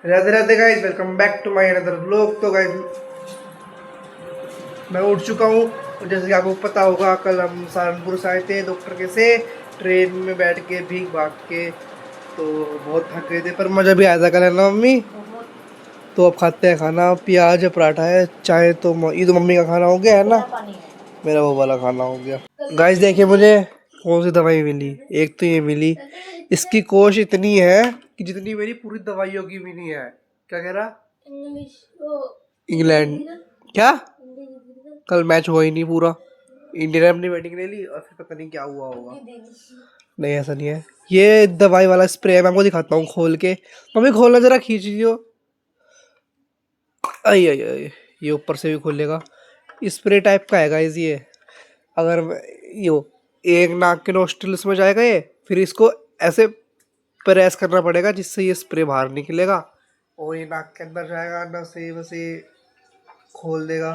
Radhe Radhe guys, welcome back to my another vlog. तो guys मैं उठ चुका हूँ और जैसे कि आपको पता होगा कल हम सहारनपुर से आए थे डॉक्टर के से ट्रेन में बैठ के भीग भाग के, तो बहुत थक गए थे पर मज़ा भी आया था कल, है ना मम्मी? तो अब खाते हैं खाना, प्याज पराठा है, चाय तो ये तो मम्मी का खाना हो गया है ना, मेरा वो वाला खाना हो गया। गाइस देखिए मुझे कौन सी दवाई मिली। एक तो ये मिली, इसकी कोश इतनी है कि जितनी मेरी पूरी दवाइयों की भी नहीं है। क्या कह रहा? इंग्लैंड क्या? कल मैच हुआ ही नहीं पूरा, इंडिया ने अपनी बैटिंग ले ली और फिर पता नहीं क्या हुआ होगा। नहीं ऐसा नहीं है, ये दवाई वाला स्प्रे है, मैं आपको दिखाता हूँ खोल के। मम्मी खोलना जरा, खींच दियो। आई आई आई, ये ऊपर से भी खोलेगा। स्प्रे टाइप का है गाइस ये। अगर यो एक नाक के नोस्ट्रिल्स में जाएगा ये, फिर इसको ऐसे प्रेस करना पड़ेगा जिससे ये स्प्रे बाहर निकलेगा और ये नाक के अंदर जाएगा, अंदर से बस ये खोल देगा।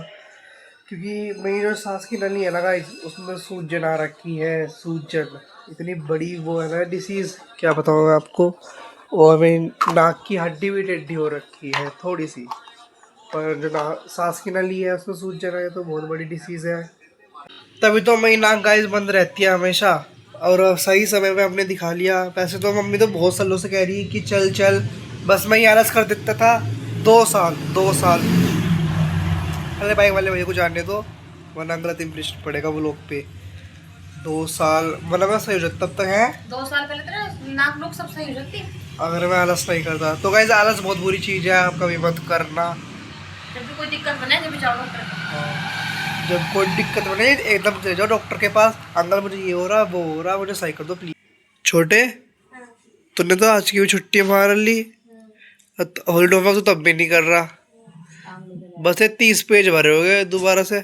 क्योंकि मेरी जो सांस की नली है ना गाइस, उसमें सूजन आ रखी है। सूजन इतनी बड़ी वो है ना डिसीज़, क्या बताऊँ मैं आपको। और मेरी नाक की हड्डी भी टेढ़ी हो रखी है थोड़ी सी, पर जो सांस की नली है उसमें सूजन है तो बहुत बड़ी डिसीज़ है। तभी तो मेरी नाक गाइस बंद रहती है हमेशा, और सही समय में हमने दिखा लिया। वैसे तो मम्मी तो बहुत सालों से कह रही है कि चल चल, बस मैं ही आलस कर देता था। 2 साल 2 साल, अरे बाइक वाले भैया को जानने दो वरना गलत इम्प्रेशन पड़ेगा वो लोग पे। 2 साल मतलब मैं सही हो जाता तब तक है। 2 साल पहले तेरा नाक लोग सब सही हो जाती है अगर मैं आलस नहीं करता तो गाइस, आलस बहुत बुरी चीज़ है, आप कभी मत करना। जब भी कोई दिक्कत बने जब भी जाओ डॉक्टर के हाँ, जब कोई दिक्कत बने एकदम चले जाओ डॉक्टर के पास। अंकल मुझे ये हो रहा वो हो रहा, मुझे सही कर दो प्लीज। छोटे तूने तो आज की भी छुट्टी मार ली, हॉलीडे होमवर्क तो तब भी नहीं कर रहा। बस ये 30 पेज भरे हो गए दोबारा से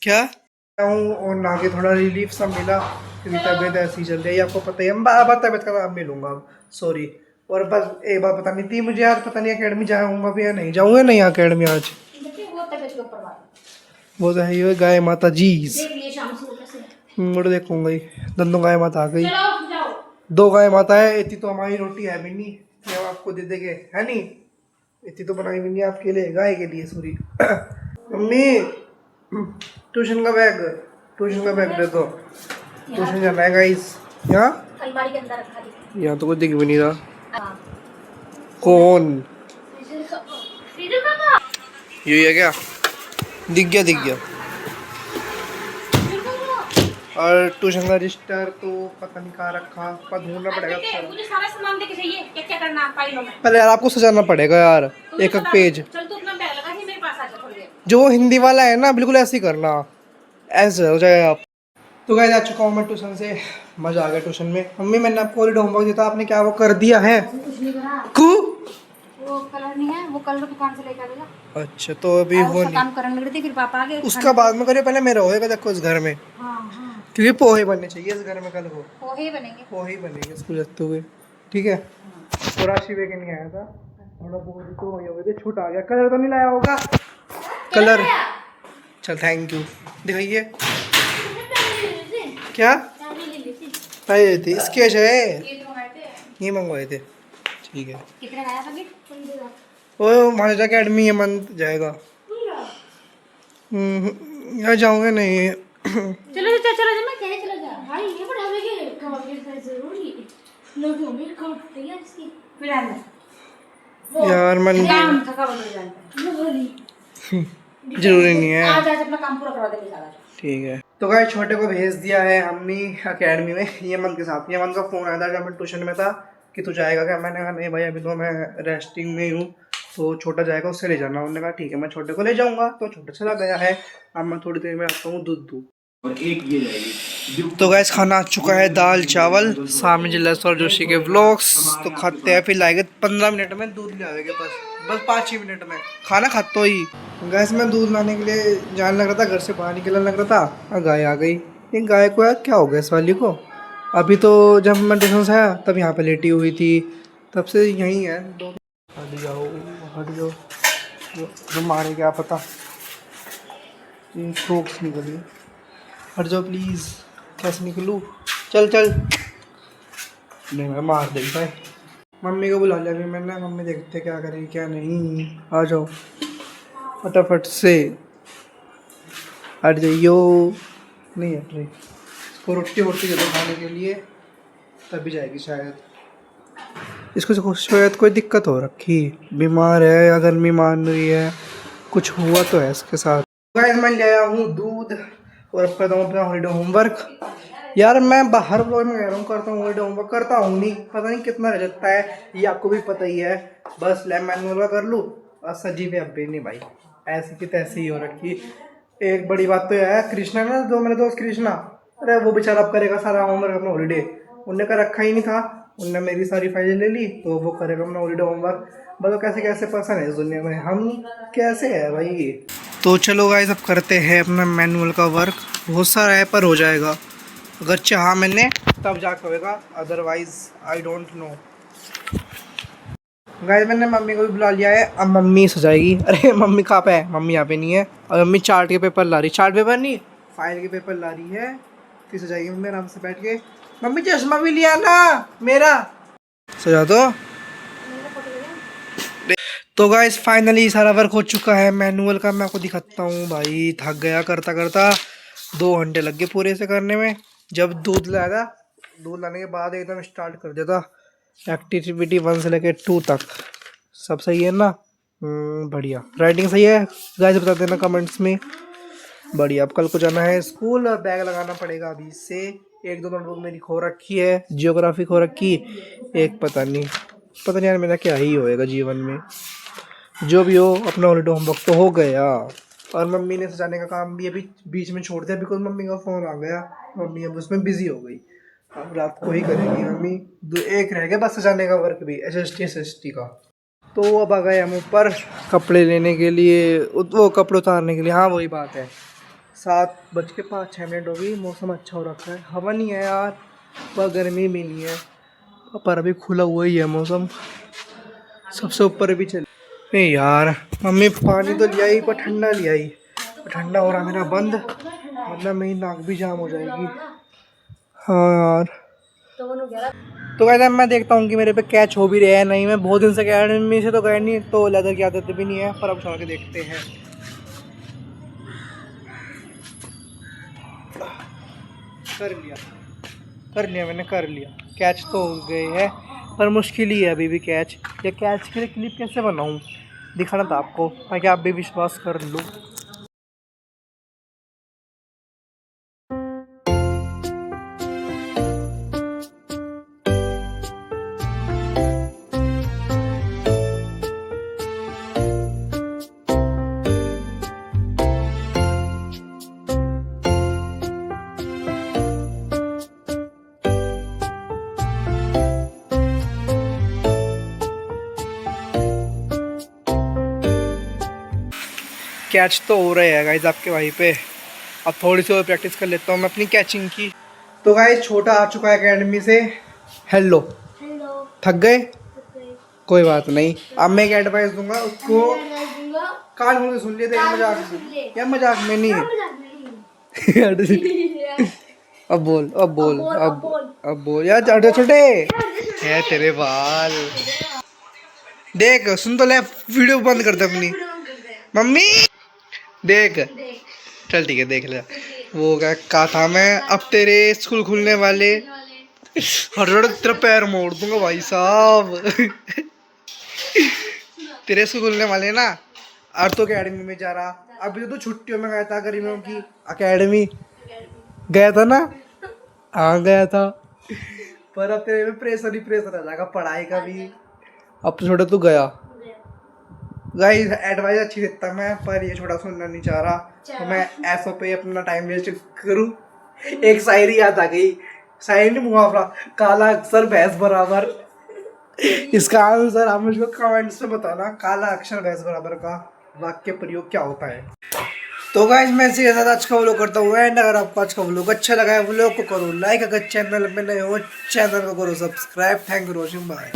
क्या? हूँ और ना के थोड़ा रिलीफ सा मिला, क्योंकि तबीयत ऐसी चल रही है, आपको पता ही है। मैं बार तबीयत का नाम नहीं लूँगा, सॉरी। और बस एक बात पता नहीं थी मुझे यार, पता नहीं अकेडमी जाऊँगा भी या नहीं जाऊँगा, नहीं अकेडमी आज। वो तो है ही, गाय माता जी मुझे देखूंगा ही। दोनों गाय माता आ गई, 2 गाय माता है। इतनी तो हमारी रोटी है भी नहीं, ये हम आपको दे देंगे, है नहीं? इतनी तो बनाई भी नहीं आपके लिए, गाय के लिए सॉरी। मम्मी ट्यूशन का बैग दे दो, ट्यूशन जाना है गाइस। यहाँ अलमारी के अंदर रखा दी। यहाँ तो कुछ दिख भी नहीं रहा। कौन यही है क्या? दिख गया। और ट्यूशन का रजिस्टर तो पता नहीं कहाँ रखा, पर ढूंढना पड़ेगा। मुझे सारा सामान देके चाहिए, क्या करना है फाइलों में। पहले यार आपको सजाना पड़ेगा यार, एक पेज। चल तू अपना बैग लगा के मेरे पास आ जा थोड़ी देर। जो वो हिंदी वाला है ना, बिल्कुल ऐसे ही करना, ऐसे हो जाएगा आप। तो गाइस आ चुका हूँ मैं ट्यूशन से, मज़ा आ गया ट्यूशन में। मम्मी मैंने आपको ऑलरेडी होमवर्क दिया था, आपने क्या वो कर दिया है? कुछ नहीं करा, क्यों? वो कलर नहीं है, वो कलर दुकान से लेकर आएगा। अच्छा तो अभी वो नहीं, काम करने लग रही थी, फिर पापा आ गए। उसका बाद में करिए, पहले मेरा होएगा देखो इस घर में। हाँ क्योंकि पोहे बनने चाहिए इस घर में कल को, पोहे बनेंगे। पोहे ही बनेंगे स्कूल जाते हुए, ठीक है? तो राशि वे के नहीं आया था, थोड़ा बहुत तो वही हो गए थे, छूट आ गया। कलर तो नहीं लाया होगा? कलर चल थैंक यू, दिखाइए क्या पाए थे? स्केच है, ये मंगवाए थे, ठीक है। कितने का आया पैकेट? ओ महाराजा अकेडमी ये मंथ जाएगा। यहाँ जाऊँगा नहीं। चलो जा, मैं कहने चला जा भाई, ये बढ़ावे के कवर जरूरी लोग होंगे कवर तैयार इसकी फिर आना यार मन काम थकावट हो जाता है, जरूरी नहीं है। आज अपना काम पूरा करवा देंगे सारा, ठीक है। तो गाइस छोटे को भेज दिया है हमने एकेडमी में यमन के साथ। यमन का फ़ोन आया था जब मैं ट्यूशन में था कि तू जाएगा क्या? मैंने कहा नहीं भाई अभी तो मैं रेस्टिंग में हूँ, तो छोटा जाएगा उससे ले जाना। उन्होंने कहा ठीक है मैं छोटे को ले जाऊँगा, तो छोटा चला गया है। अब मैं थोड़ी देर में आता हूँ दूध। और एक ये जाएगी। तो गाइस खाना आ चुका है, दाल चावल, सामने जिलस और जोशी के व्लॉग्स। तो खाते हैं, फिर लाएंगे 15 मिनट में दूध ले आएंगे, बस 5 ही मिनट में खाना खाते ही। गैस में दूध लाने के लिए जाने लग रहा था, घर से बाहर निकलने लग रहा था, गाय आ गई। ये गाय को यार क्या हो गया इस वाली को? अभी तो जब मैं ट्यूशन से आया तब यहाँ पे लेटी हुई थी, तब से यहीं है। हट जाओ, जो मारे क्या पता, ये फ्रॉक्स निकली। हट जाओ प्लीज़, कैसे निकलूँ? चल नहीं मैं मार देगी भाई। मम्मी को बुला लिया अभी मैंने, मम्मी देखते क्या करेगी क्या नहीं। आ जाओ फटाफट से, हट जाइयो। नहीं हट रही, इसको रोटी वोटी दे दो खाने के लिए, तभी जाएगी शायद। इसको शायद कोई दिक्कत हो रखी, बीमार है या गर्मी मान रही है, कुछ हुआ तो है इसके साथ। गाइस मैं ले आया हूँ दूध और अब करता हूँ अपना हॉलीडे होमवर्क। यार मैं बाहर ब्लॉग में कह रहा हूँ करता हूँ हॉलीडे होमवर्क, करता हूँ नहीं, पता नहीं कितना रह जाता है, ये आपको भी पता ही है। बस लैब मैनुअल का कर लूँ और सजी पे अब भी नहीं भाई, ऐसी की तैसी ही हो रखी। एक बड़ी बात तो यह है, कृष्णा ना जो मेरे दोस्त कृष्णा, अरे वो बेचारा अब करेगा सारा होमवर्क अपना हॉलीडे, उनने का रखा ही नहीं था, उनने मेरी सारी फाइलें ले ली, तो वो करेगा अपना हॉलीडे होमवर्क। बताओ कैसे कैसे पर्सन है इस दुनिया में, हम कैसे है भाई। तो चलो गाइस अब करते हैं अपना मैनुअल का वर्क, बहुत सारा है पर हो जाएगा, अगर चाहा मैंने तब जाकर होगा, otherwise I don't know. Guys मैंने मम्मी को भी बुला लिया है, अब मम्मी सजाएगी। अरे मम्मी कहाँ पे है, मम्मी यहाँ पे नहीं है, और मम्मी चार्ट के पेपर ला रही, चार्ट पेपर नहीं फाइल के पेपर ला रही है, फिर सजाएगी मम्मी आराम से बैठ के। मम्मी चश्मा भी लिया ना मेरा, सजा दो। तो गाइस फाइनली सारा वर्क हो चुका है मैनुअल का, मैं आपको दिखाता हूँ भाई, थक गया करता करता, 2 घंटे लग गए पूरे से करने में। जब दूध लाया था, दूध लाने के बाद एकदम स्टार्ट कर दिया था, एक्टिविटी 1 से लेके 2 तक। सब सही है ना? बढ़िया। राइटिंग सही है गाइस, बता देना कमेंट्स में। बढ़िया। अब कल को जाना है स्कूल और बैग लगाना पड़ेगा अभी से। 1-2 नोटबुक मेरी खो रखी है, जियोग्राफी खो रखी, एक पता नहीं यार मेरा क्या ही होएगा जीवन में। जो भी हो अपना हॉलीडे होमवर्क तो हो गया, और मम्मी ने सजाने का काम भी अभी बीच में छोड़ दिया, बिकॉज मम्मी का फ़ोन आ गया, मम्मी अब उसमें बिजी हो गई, अब रात को ही करेगी मम्मी। एक रह गया बस सजाने का वर्क भी, SST का। तो अब आ गए हम ऊपर कपड़े लेने के लिए, वो कपड़े उतारने के लिए। हाँ वही बात है, 7:05 हो गई, मौसम अच्छा हो रखा है, हवा नहीं है यार, वह गर्मी भी नहीं है, पर अभी खुला हुआ ही है मौसम, सबसे ऊपर भी चले। नहीं यार मम्मी पानी तो लिया ही, पर ठंडा लिया ही, ठंडा हो रहा मेरा बंद, वरना मेरी नाक भी जाम हो जाएगी। हाँ यार। तो कहते मैं देखता हूँ कि मेरे पे कैच हो भी रहा है नहीं, मैं बहुत दिन से अकेडमी से तो गया नहीं, तो लेदर की आदत भी नहीं है, पर अब छोड़ के देखते हैं। कर लिया मैंने, कर लिया, कैच तो हो गए है, पर मुश्किल ही है अभी भी कैच। या कैच के लिए क्लिप कैसे बनाऊँ, दिखाना था आपको ताकि आप भी विश्वास कर लो। कैच तो हो रहे हैं गाइज आपके भाई पे, अब थोड़ी सी और प्रैक्टिस कर लेता हूँ मैं अपनी कैचिंग की। तो गाइज छोटा आ चुका है एकेडमी से। हेलो। थक गए? कोई बात नहीं, अब मैं एक एडवाइस दूंगा उसको, कान खोल के सुन लिए, मजाक या मजाक में नहीं अब बोल अब बोल यार, छोटे छोटे है तेरे बाल। देख सुन तो ले, वीडियो बंद कर दे अपनी। मम्मी देख, चल ठीक है देख ले। वो क्या कहा था मैं, अब तेरे स्कूल खुलने वाले, हर तेरा पैर मोड़ दूंगा भाई साहब तेरे स्कूल खुलने वाले ना, और तो अकेडमी में जा रहा, अभी तो छुट्टियों में गया था गर्मियों की, अकेडमी गया था ना, हाँ गया था, पर अब तेरे में प्रेशर ही प्रेशर आ जाएगा पढ़ाई का भी, अब तो छोटा तू गया। गाइस एडवाइस अच्छी देता मैं, पर ये छोटा सुनना नहीं चाह रहा, तो मैं ऐसो पे अपना टाइम वेस्ट करूं। एक शायरी याद आ गई, शायरी नहीं मुहावरा, काला अक्षर भैंस बराबर। इसका आंसर आप मुझको कमेंट्स में बताना, काला अक्षर भैंस बराबर का वाक्य प्रयोग क्या होता है। तो गाइस मैं इसी के साथ आज का व्लॉग करता हूँ एंड। अगर आपको आज का व्लॉग अच्छा लगा है, व्लॉग को करो लाइक, अगर चैनल में नए हो चैनल को करो subscribe. Thank you for watching, bye.